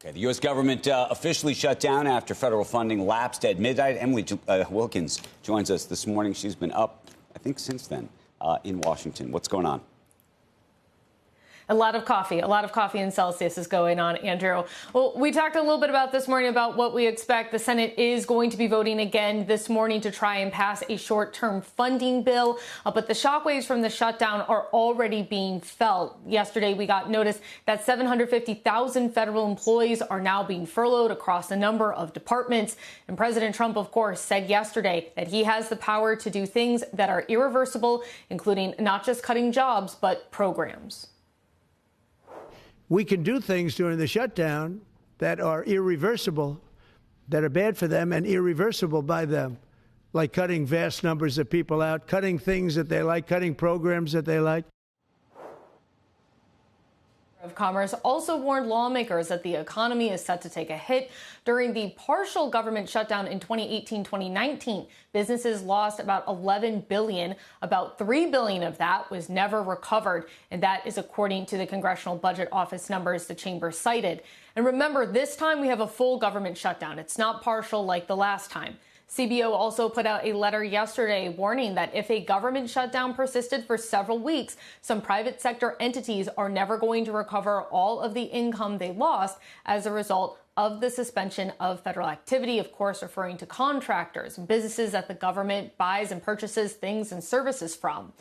Okay, the U.S. government officially shut down after federal funding lapsed at midnight. Emily Wilkins joins us this morning. She's been up, I think, since then in Washington. What's going on? A lot of coffee in Celsius is going on, Andrew. Well, we talked a little bit about this morning about what we expect. The Senate is going to be voting again this morning to try and pass a short-term funding bill. But the shockwaves from the shutdown are already being felt. Yesterday, we got notice that 750,000 federal employees are now being furloughed across a number of departments. And President Trump, of course, said yesterday that he has the power to do things that are irreversible, including not just cutting jobs, but programs. We can do things during the shutdown that are irreversible, that are bad for them and irreversible by them, like cutting vast numbers of people out, cutting things that they like, cutting programs that they like. Of Commerce also warned lawmakers that the economy is set to take a hit. During the partial government shutdown in 2018-2019, businesses lost about $11 billion. About $3 billion of that was never recovered, and that is according to the Congressional Budget Office numbers the chamber cited. And remember, this time we have a full government shutdown. It's not partial like the last time. CBO also put out a letter yesterday warning that if a government shutdown persisted for several weeks, some private sector entities are never going to recover all of the income they lost as a result of the suspension of federal activity, of course, referring to contractors and businesses that the government buys and purchases things and services from.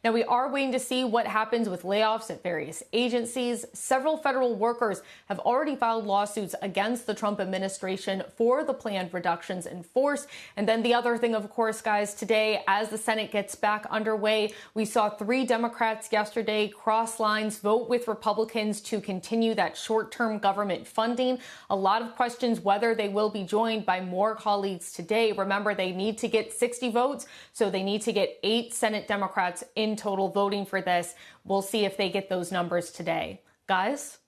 Now, we are waiting to see what happens with layoffs at various agencies. Several federal workers have already filed lawsuits against the Trump administration for the planned reductions in force. And then the other thing, of course, guys, today, as the Senate gets back underway, we saw 3 Democrats yesterday cross lines, vote with Republicans to continue that short-term government funding. A lot of questions whether they will be joined by more colleagues today. Remember, they need to get 60 votes, so they need to get 8 Senate Democrats in total voting for this. We'll see if they get those numbers today. Guys?